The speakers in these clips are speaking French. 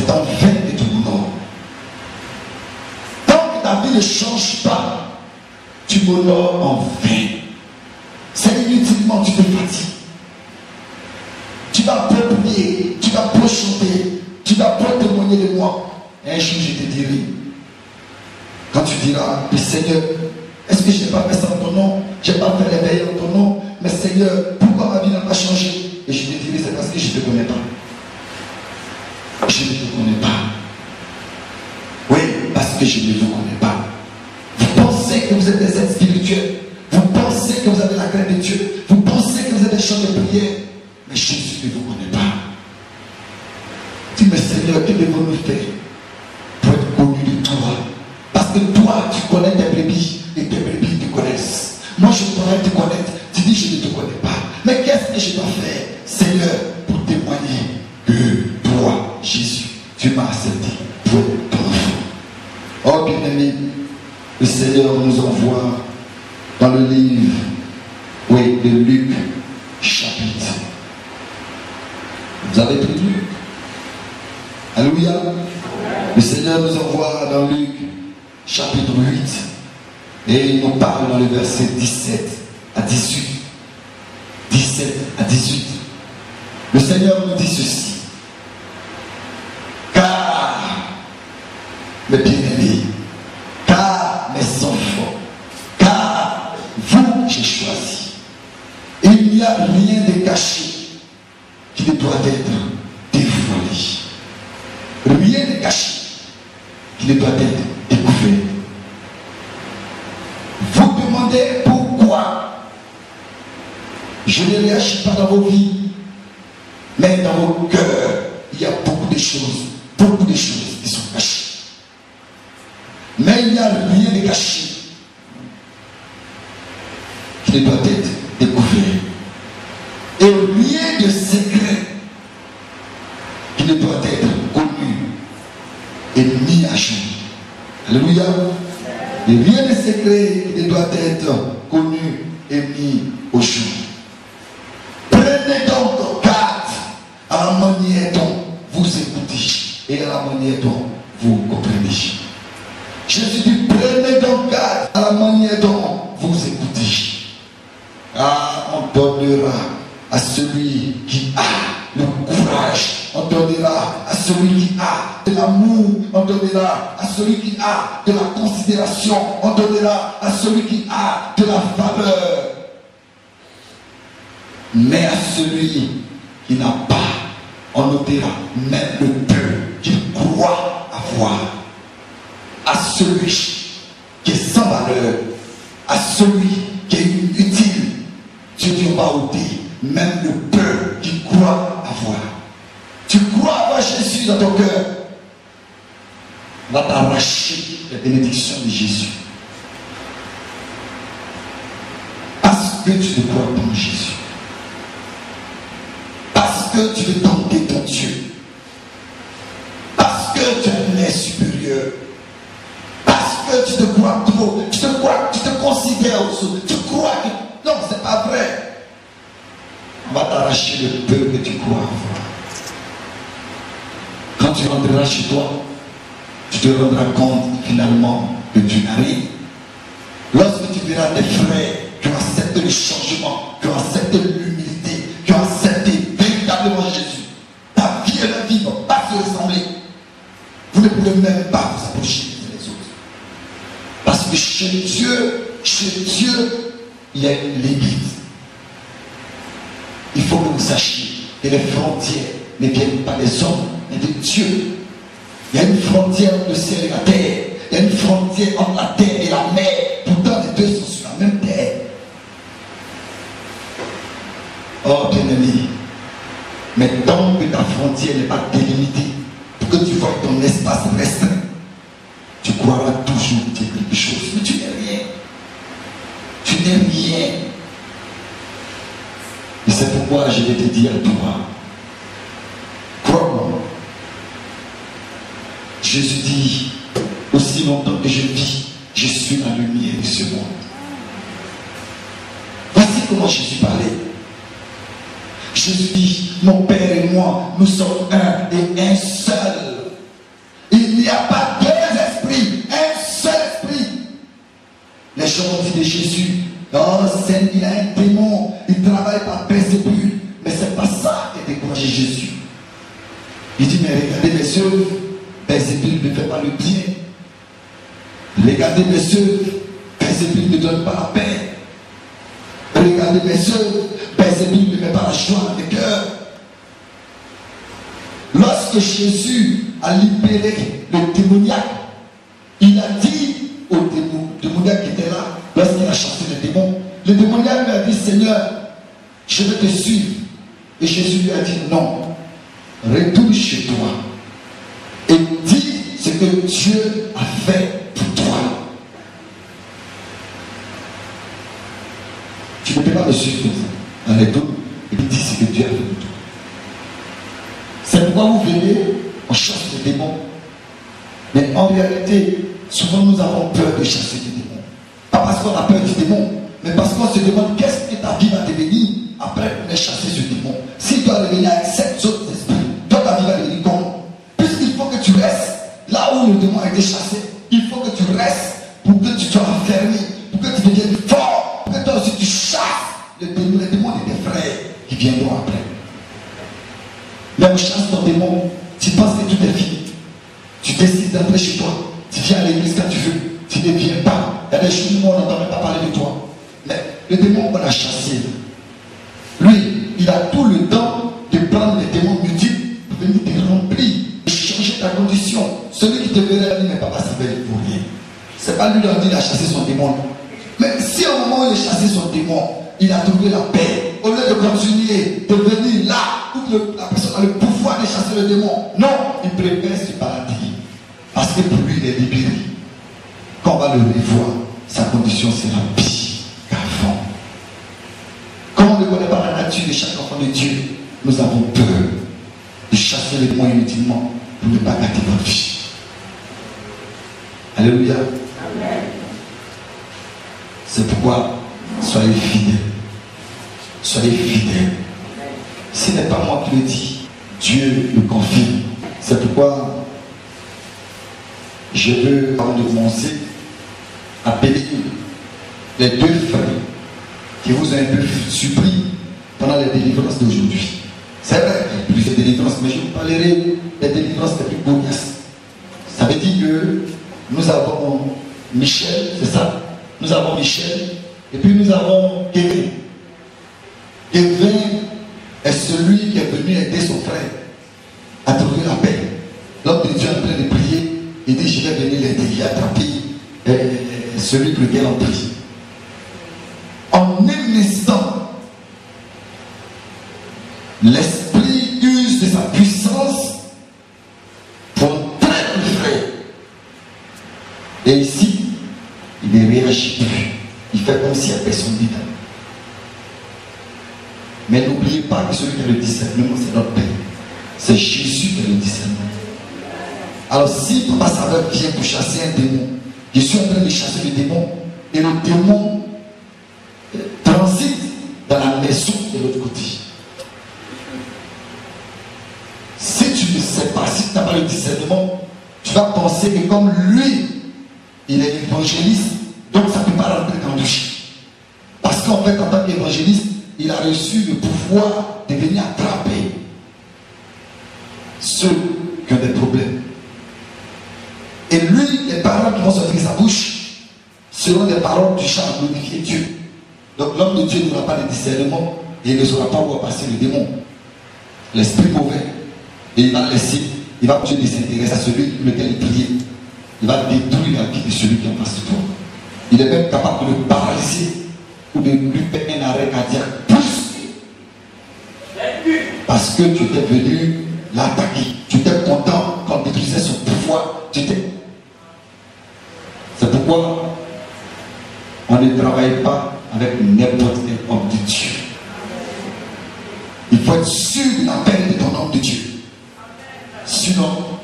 c'est en vain que tu m'honores. Tant que ta vie ne change pas, tu m'honores en vain. C'est inutilement, tu te fatigues. Tu vas peu prier, tu vas peu chanter, tu vas peu témoigner de moi. Un jour, je te dirai, quand tu diras, mais Seigneur, est-ce que je n'ai pas fait ça en ton nom? Je n'ai pas fait les veillées en ton nom? Mais Seigneur, pourquoi ma vie n'a pas changé? Et je te dirai, c'est parce que je ne te connais pas. Je ne te connais pas. Oui, parce que je ne vous connais pas. Vous pensez que vous êtes des êtres spirituels. Vous pensez que vous avez la crainte de Dieu. Vous pensez que vous êtes des chants de prière. Mais Jésus ne vous connaît pas. Dis, mais Seigneur, que devons-nous faire pour être connus de toi? Parce que toi, tu connais tes brebis et tes brebis te connaissent. Moi, je pourrais te connaître. Tu dis, je ne te connais pas. Mais qu'est-ce que je dois faire, Seigneur, pour témoigner que toi, Jésus, tu m'as accepté pour être ton enfant? Oh, bien-aimé, le Seigneur nous envoie dans le livre, oui, de Luc, chapitre. Vous avez pris Luc? Alléluia. Le Seigneur nous envoie dans Luc, chapitre 8, et il nous parle dans le verset 17 à 18. 17 à 18. Le Seigneur nous dit ceci. Car, mes bien-aimés, car mes enfants, car vous, j'ai choisi. Il n'y a rien de caché qui ne doit être dévoilé. Rien de caché qui ne doit être découvert. Vous demandez pourquoi je ne réagis pas dans vos vies, mais dans vos cœurs, il y a beaucoup de choses qui sont cachées. Mais il n'y a rien de caché qui ne doit être découvert. Et rien de secret qui ne doit être connu et mis à jour. Alléluia. Et rien de secret qui ne doit être connu et mis au jour. Prenez donc garde à la manière dont vous écoutez et à la manière dont vous comprenez. Jésus dit, prenez donc garde à la manière dont vous écoutez. Ah, on donnera à celui qui a le courage, on donnera à celui qui a de l'amour, on donnera à celui qui a de la considération, on donnera à celui qui a de la valeur. Mais à celui qui n'a pas, on ôtera même le peu qu'il croit avoir. À celui qui est sans valeur, à celui qui est inutile, Dieu dit, on va ôter même le peu qu'il croit avoir. Tu crois avoir Jésus dans ton cœur, on va t'arracher les bénédictions de Jésus. Parce que tu ne crois pas en Jésus. Parce que tu veux tenter ton Dieu. Parce que tu es un être supérieur. Parce que tu te crois trop. Tu te considères aussi. Tu crois que... Non, c'est pas vrai. On va t'arracher le peu que tu crois avoir. Quand tu rentreras chez toi, tu te rendras compte finalement que tu n'as rien. Lorsque tu verras tes frères qui ont accepté le changement, qui ont accepté l'humilité, qui ont accepté véritablement Jésus, ta vie et leur vie ne vont pas se ressembler. Vous ne pouvez même pas vous approcher les uns les autres. Parce que chez Dieu, il y a une limite. Il faut que vous sachiez que les frontières ne viennent pas des hommes, mais de Dieu. Il y a une frontière entre le ciel et la terre. Il y a une frontière entre la terre et la mer. Pourtant, les deux sont sur la même terre. Oh, bien-aimé, mais tant que ta frontière n'est pas délimitée, pour que tu vois ton espace restreint, tu croiras toujours dire quelque chose. Mais tu n'es rien. Tu n'es rien. Et c'est pourquoi je vais te dire à toi, crois-moi. Jésus dit, aussi longtemps que je vis, je suis la lumière de ce monde. Voici comment Jésus parlait. Jésus dit, mon Père et moi, nous sommes un et un seul. gens dit de Jésus, oh Seigneur, il a un démon, il travaille par Belzébul. Mais c'est pas ça qui a découragé Jésus. Il dit, mais regardez mes œuvres, Belzébul ne fait pas le bien. Regardez mes œuvres, Belzébul ne donne pas la paix. Regardez mes œuvres, Belzébul ne met pas la joie dans le cœur. Lorsque Jésus a libéré le démoniaque, il a dit au démoniaque qui était là, lorsqu'il a chassé le démoniaque lui a dit, Seigneur, je vais te suivre. Et Jésus lui a dit, non, retourne chez toi et dis ce que Dieu a fait pour toi. Tu ne peux pas me suivre comme ça. Retourne et dis ce que Dieu a fait pour toi. C'est pourquoi vous venez, on chasse les démons. Mais en réalité, souvent nous avons peur de chasser les démons. Pas parce qu'on a peur du démon, mais parce qu'on se demande qu'est-ce que ta vie va devenir après qu'on ait chassé ce démon. Si tu dois revenir avec 7 autres esprits, toi ta vie va devenir comment? Puisqu'il faut que tu restes là où le démon a été chassé, il faut que tu restes pour que tu sois enfermé, pour que tu deviennes fort, pour que toi aussi tu chasses les démons de tes frères qui viendront après. Même chasse ton démon, tu penses que tout est fini. Tu décides d'entrer chez toi. Tu viens à l'église quand tu veux. Tu ne viens pas. Il y a des choses où on n'entend même pas parler de toi. Mais le démon qu'on a chassé, lui, il a tout le temps de prendre les démons multiples pour venir te remplir, de changer ta condition. Celui qui te verrait, mais papa s'appelle pour rien. C'est pas lui qui a dit qu'il a chassé son démon. Mais si au moment où il a chassé son démon, il a trouvé la paix, au lieu de continuer de venir là où la personne a le pouvoir de chasser le démon, non, il préfère se balader. Parce que pour lui, il est libéré. Quand on va le revoir, sa condition sera pire qu'avant. Comme on ne connaît pas la nature de chaque enfant de Dieu, nous avons peur de chasser les démons inutilement pour ne pas gâter votre vie. Alléluia. Amen. C'est pourquoi soyez fidèles. Soyez fidèles. Ce n'est pas moi qui le dis, Dieu le confirme. C'est pourquoi je veux, avant de commencer, appeler les 2 frères qui vous ont un peu surpris pendant les délivrances d'aujourd'hui. C'est vrai, il y a plusieurs délivrances, mais je vous parlerai des délivrances les plus coriaces. Ça veut dire que nous avons Michel, c'est ça? Nous avons Michel, et puis nous avons Kevin. Kevin est celui qui est venu aider son frère à trouver la paix. L'homme de Dieu est en train de prier. Il dit, je vais venir l'aider, il a attrapé celui pour lequel on prie. En un instant, l'esprit use de sa puissance pour traiter le frère. Et ici, il ne réagit plus. Il fait comme si il n'y a personne dedans. Mais n'oubliez pas que celui qui a le discernement, c'est notre Père. C'est Jésus qui a le discernement. Alors si Papa Sauveur vient pour chasser un démon, je suis en train de chasser le démon, et le démon transite dans la maison de l'autre côté. Si tu ne sais pas, si tu n'as pas le discernement, tu vas penser que comme lui, il est évangéliste, donc ça ne peut pas rentrer dans le vie. Parce qu'en fait, en tant qu'évangéliste, il a reçu le pouvoir de venir attraper ceux qui ont des problèmes. Et lui, les paroles qui vont sortir de sa bouche seront des paroles du chant à glorifier Dieu. Donc l'homme de Dieu n'aura pas de discernement et il ne saura pas où va passer le démon, l'esprit mauvais. Et il va laisser, il va continuer de s'intéresser à celui pour lequel il priait. Il va détruire la vie de celui qui est en face de toi. Il est même capable de le paralyser ou de lui faire un arrêt cardiaque. Parce que tu étais venu l'attaquer. Tu étais content quand il détruisait son pouvoir. C'est pourquoi on ne travaille pas avec n'importe quel homme de Dieu. Il faut être sûr de la peine de ton homme de Dieu. Sinon,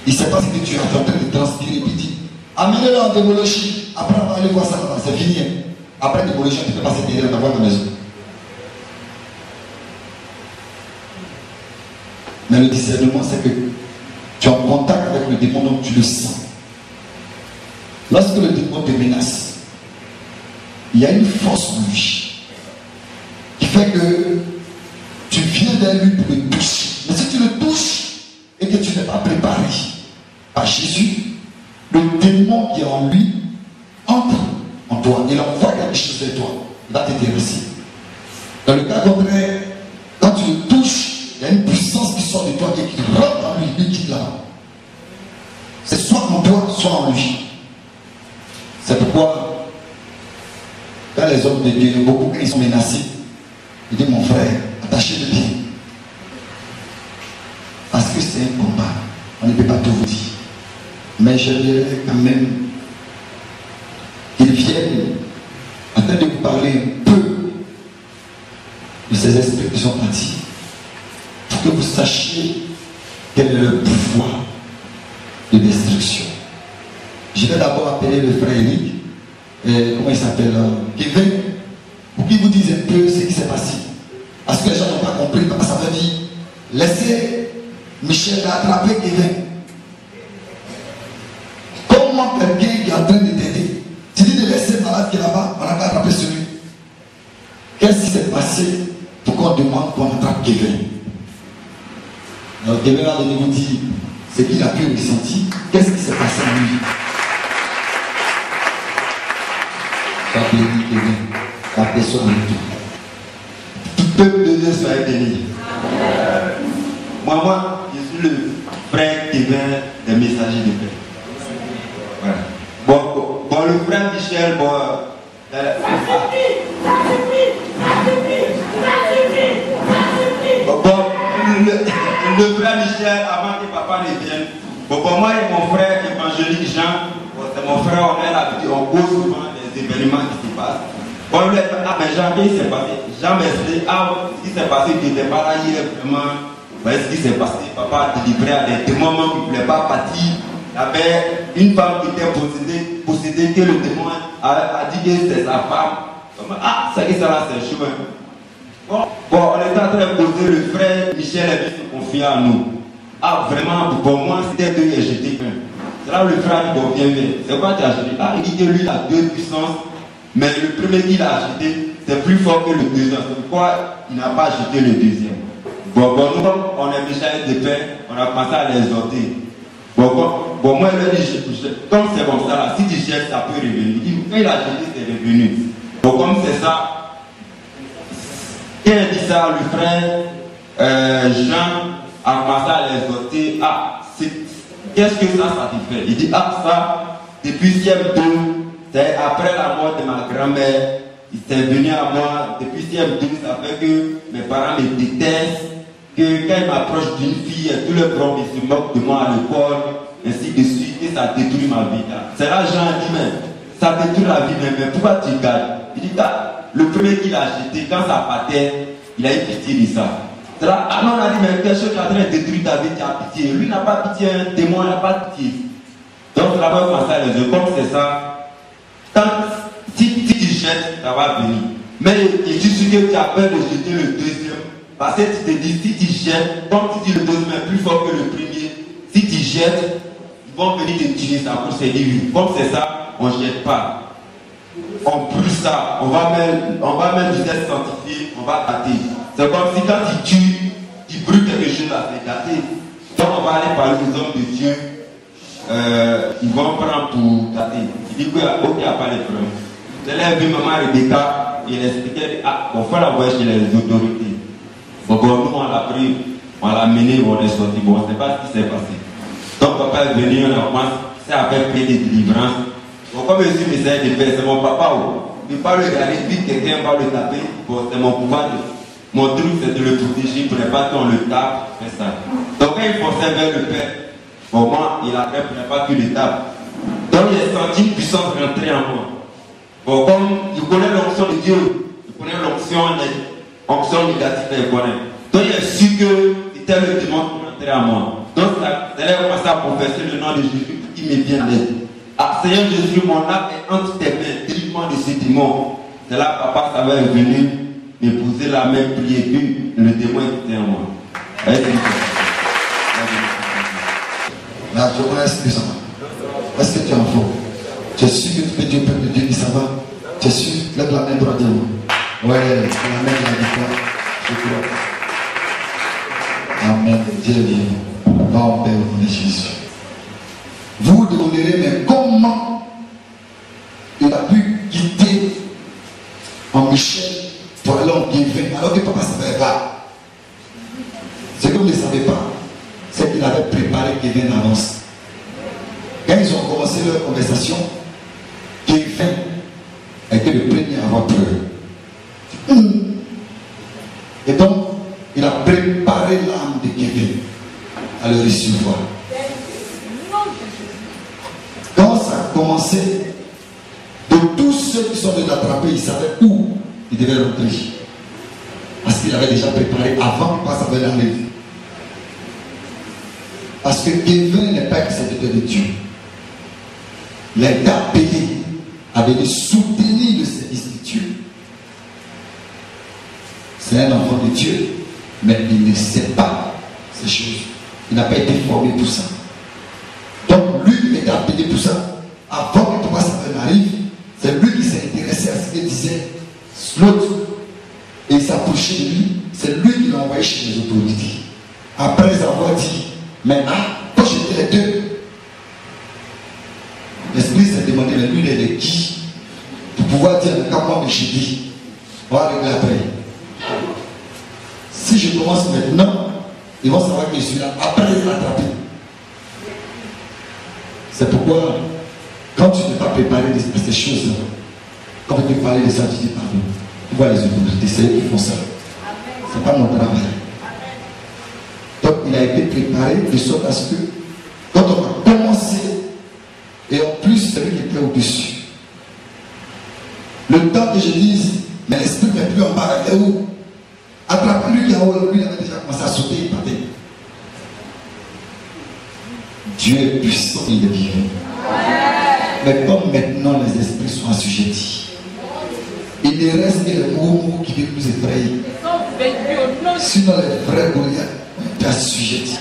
il ne sait pas ce que tu es en train de transpirer et puis dit, amenez-le en démologie. Après, on va aller voir ça là-bas, c'est fini. Après démologie, tu ne peux pas s'aider dans ta maison. Mais le discernement, c'est que tu es en contact avec le démon, donc tu le sens. Lorsque le démon te menace, il y a une force en lui qui fait que tu viens vers lui pour le toucher. Mais si tu le touches et que tu n'es pas préparé par Jésus, le démon qui est en lui entre en toi. Il envoie quelque chose de toi. Il va t'intéresser. Dans le cas contraire, quand tu le touches, il y a une puissance qui sort de toi et qui rentre en lui, lui qui l'a. C'est soit en toi, soit en lui. C'est pourquoi, quand les hommes de Dieu, beaucoup quand ils sont menacés, ils disent mon frère, attachez-le bien. Parce que c'est un combat. On ne peut pas tout vous dire. Mais je dirais quand même qu'ils viennent afin de vous parler un peu de ces esprits qui sont partis. Pour que vous sachiez quel est le pouvoir de destruction. Je vais d'abord appeler le frère Eric, comment il s'appelle, Kevin, pour qu'il vous dise un peu ce qui s'est passé. Parce que les gens n'ont pas compris, parce que ça veut dire laissez Michel attraper Kevin. Comment quelqu'un qui est en train de t'aider, tu dis de laisser le malade qui est là-bas, on n'a pas attrapé celui. Qu'est-ce qui s'est passé pour qu'on demande qu'on attrape Kevin? Alors Kevin va venir vous dire ce qu'il a pu ressentir, qu'est-ce qui s'est passé en lui. Sois béni, Kevin. La personne avec toi. Tout peuple de Dieu soit béni. Moi, je suis le frère Kevin des messagers de paix. Voilà. Bon, le frère Michel, bon. Le frère Michel, avant que papa ne vienne, pour moi et mon frère évangélique Jean, c'est mon frère, on est l'habitude, on cause souvent des événements qui se passent. On lui a dit, ah mais Jean, qu'est-ce qui s'est passé? Jean m'a expliqué, ce qui s'est passé, il n'était pas là hier, vraiment. Voyez ce qui s'est passé, papa a délivré à des témoins qui ne voulaient pas partir. Il y avait une femme qui était possédée, que le témoin a dit que c'est sa femme. Ah, c'est que ça là, c'est chaud. Bon, on était en train de poser, le frère Michel est venu se confier à nous. Ah, vraiment, pour moi, c'était deux et j'étais qu'un. C'est là où le frère dit, bon, viens. C'est quoi tu as acheté? Ah, il dit que lui, il a deux puissances, mais le premier qu'il a acheté, c'est plus fort que le deuxième. C'est pourquoi il n'a pas acheté le deuxième. Bon, nous, on est messager de paix, on a commencé à les exhorter. Bon, moi, je lui ai dit, comme c'est comme ça, là, si tu cherches, ça peut revenir. Il dit, quand il a acheté, c'est revenu. Bon, comme c'est ça, quand il dit ça, le frère Jean a commencé à les exhorter. Ah, qu'est-ce que ça te fait? Il dit, ah, ça, depuis CM2, c'est après la mort de ma grand-mère, il s'est venu à moi, depuis CM2, ça fait que mes parents me détestent, que quand ils m'approchent d'une fille, tout le monde ils se moquent de moi à l'école, ainsi de suite, et ça détruit ma vie. C'est là Jean dit, mais ça détruit la vie, mais pourquoi tu gagnes? Il dit, ah, le premier qu'il a acheté, quand ça partait, il a eu pitié de ça. C'est là, ah non, on a dit, mais quelque chose qui est en train de détruire ta vie, tu as pitié. Lui n'a pas pitié, un témoin n'a pas pitié. Donc là-bas, on commence à les yeux, comme c'est ça, si tu jettes, ça va venir. Mais il suffit que tu as peur de jeter le deuxième. Parce que tu te dis, si tu jettes, comme tu dis le deuxième est plus fort que le premier, si tu jettes, ils vont venir te tuer ça pour se dire oui. Comme c'est ça, on ne jette pas. On brûle ça, on va mettre du test scientifique, on va gâter. C'est comme si quand tu tues, tu brûles quelque chose à se gâter. Donc on va aller parler aux hommes de Dieu, ils vont prendre pour gâter. Il dit qu'il n'y a pas de problème. Je l'ai vu maman Rebecca, il expliquait, ah, on fait la voix chez les autorités. Bon, nous on l'a pris, on l'a mené, on est sorti, bon, on ne sait pas ce qui s'est passé. Donc papa est venu, on a commencé à faire plein de délivrances. Bon, comme je suis messager de paix, c'est mon papa. Il ne peut pas le regarder, vite quelqu'un va le taper. Bon, c'est mon pouvoir. Mon truc, c'est de le protéger pour ne pas qu'on le tape. C'est ça. Donc, quand il fonçait vers le père, bon, moi, il a fait pour ne pas qu'il le tape. Donc, il a senti une puissance rentrer en moi. Bon, comme il connaît l'onction de Dieu, il connaît l'onction négative, il connaît. Donc, il a su que c'était le démon qui rentrait en moi. Donc, ça a commencé à professer le nom de Jésus qui me vient d'aide. Ah, Seigneur Jésus, mon âme est entre tes mains, délivre-moi de ces démons. C'est là que papa savait venir me poser la main, prier, puis le démon était en moi. Là, je connais ce que ça va. Est-ce que tu es en forme? Tu es sûr que tu peux dire au peuple de Dieu que ça va? Tu es sûr? Lève la main droite de vous. Ouais, la main de la victoire. Je crois. Amen. Dieu est vivant. Va en paix au nom de Jésus. Vous vous demanderez, mais comment il a pu quitter en Michel pour aller en Guévin alors que papa ne savait pas? Ce que vous ne savez pas, c'est qu'il avait préparé Guévin d'avance. Quand ils ont commencé leur conversation, Guévin était le premier à avoir peur. Et donc, il a préparé l'âme de Guévin à le recevoir. Quand ça a commencé, de tous ceux qui sont venus l'attraper, ils savaient où ils devaient rentrer. Parce qu'il avait déjà préparé avant qu'il passe à l'arrivée. Parce que Guévin n'est pas un serviteur de Dieu. Il a été appelé à venir soutenir le service de Dieu. C'est un enfant de Dieu, mais il ne sait pas ces choses. Il n'a pas été formé pour ça. Donc lui, il était appelé pour ça. Avant que Thomas Samuel arrive, c'est lui qui s'est intéressé à ce qu'il disait l'autre. Et il s'approchait de lui. C'est lui qui l'a envoyé chez les autorités. Après avoir dit, maintenant, quand j'étais les deux, l'esprit s'est demandé, mais lui, il est qui pour pouvoir dire, quand moi, j'ai dit, on va régler après. Si je commence maintenant, ils vont savoir que je suis là. Après, ils vont l'attraper. C'est pourquoi, quand tu n'es pas préparé de ces choses-là, quand tu parles de ça, tu dis pardon. Tu vois les autorités, c'est eux qui font ça. Ce n'est pas mon travail. Donc, il a été préparé de sorte à ce que, quand on va commencer, et en plus, c'est lui qui était au-dessus. Le temps que je dise, mais l'esprit n'est plus en bas, il est où? Attrape-lui qui est en haut, lui, il avait déjà commencé à sauter, il partait. Dieu est puissant, il est vivant. Mais comme maintenant les esprits sont assujettis, il ne reste que les mots qui viennent nous effrayer. Sinon, les vrais Goliaths ont été assujettis.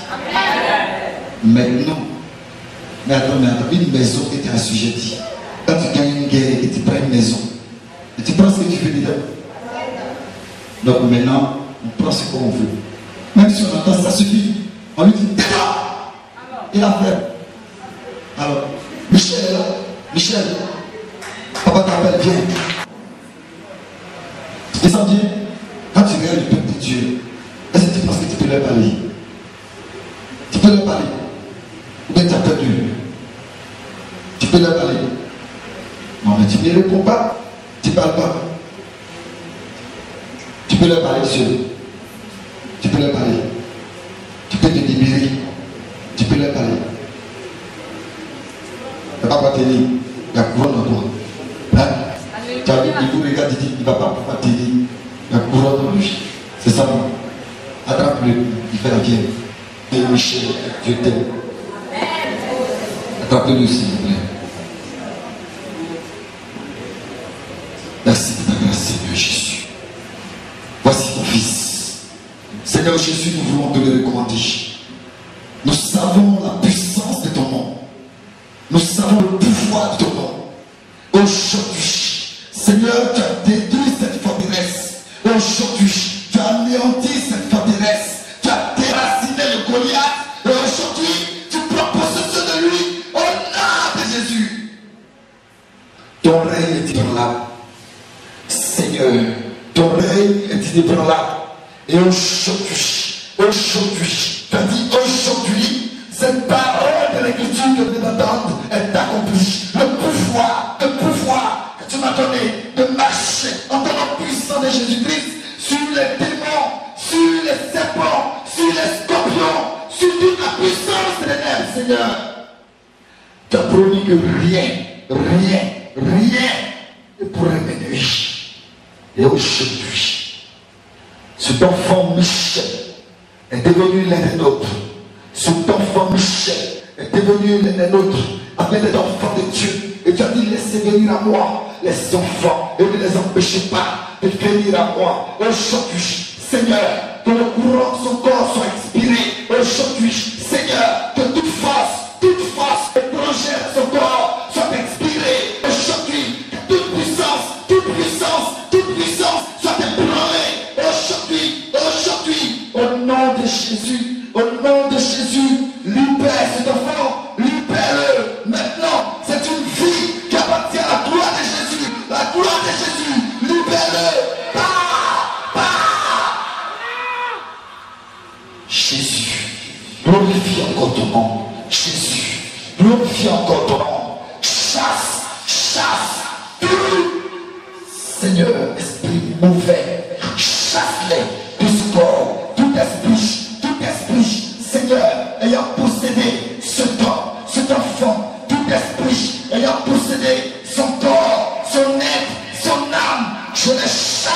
Maintenant, mais attends, une maison qui était assujettie. Quand tu gagnes une guerre et que tu prends une maison, et tu prends ce que tu veux dedans. Donc maintenant, on prend ce qu'on veut. Même si on entend ça suffit, on lui dit, tais-toi! Il a fait. Alors, Michel est là. Michel, papa t'appelle, viens. Descends, viens. Quand tu regardes le peuple de Dieu, est-ce que tu penses que tu peux leur parler? Tu peux leur parler? Ou bien tu as perdu? Tu peux leur parler? Non, mais tu ne réponds pas. Tu ne parles pas. Tu peux leur parler seul. Tu peux leur parler. Tu peux te libérer. Tu peux leur parler. Il ne va pas tenir. Il y a couronne en toi. Hein? Il vous regarde, il dit, il ne va pas pouvoir tenir. Il y a couronne en lui. C'est ça. Attrape-le. Il fait la guerre. Et Michel, je t'aime. Attrape-le s'il vous plaît. Merci de ta grâce, Seigneur Jésus. Voici ton Fils. Seigneur Jésus, nous voulons te le recommander. Nous savons la puissance de ton nom. Nous savons le pouvoir de ton nom. Aujourd'hui, Seigneur, tu as détruit cette forteresse. Aujourd'hui, tu as anéanti cette forteresse. Tu as déraciné le Goliath. Et aujourd'hui, tu prends possession de lui au nom de Jésus. Ton règne est inébranlable. Seigneur, ton règne est inébranlable. Et aujourd'hui, tu as dit aujourd'hui, cette parole de l'écriture que nous entendons est accomplie. Le pouvoir que tu m'as donné de marcher en tant que puissant de Jésus-Christ sur les démons, sur les serpents, sur les scorpions, sur toute la puissance des ténèbres, Seigneur. Tu as promis que rien ne pourrait m'énerver. Et aujourd'hui, cet enfant Michel est devenu l'un des nôtres. Cet enfant Michel est devenu l'un des nôtres, avec les enfants de Dieu. Et tu as dit, laissez venir à moi les enfants et ne les empêchez pas de venir à moi. Aujourd'hui, Seigneur, que le courant de son corps soit expiré. Aujourd'hui, Seigneur, que toute force étrangère de son corps soit expirée. Aujourd'hui, que toute puissance, toute Jésus, au nom de Jésus, libère cet enfant, libère-le. Maintenant, c'est une vie qui appartient à la gloire de Jésus, la gloire de Jésus, libère-le. Jésus, glorifie encore ton nom. Jésus, glorifie encore ton nom. Chasse, tout. Seigneur, esprit mauvais, chasse-les du sport, tout esprit, Seigneur, ayant possédé cet homme, cet enfant, tout esprit, ayant possédé son corps, son être, son âme, je les chasse,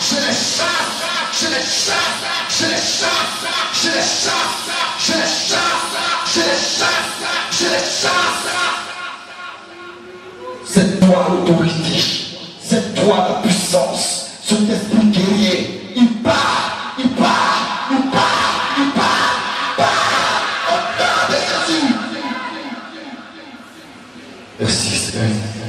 je les chasse, je les chasse, je les chasse, je les chasse, je les chasse, je les chasse, je les chasse. C'est toi l'autorité, c'est toi la puissance, cet esprit guerrier, il part, il part, il part, il part, au nom de Jésus. Merci Seigneur.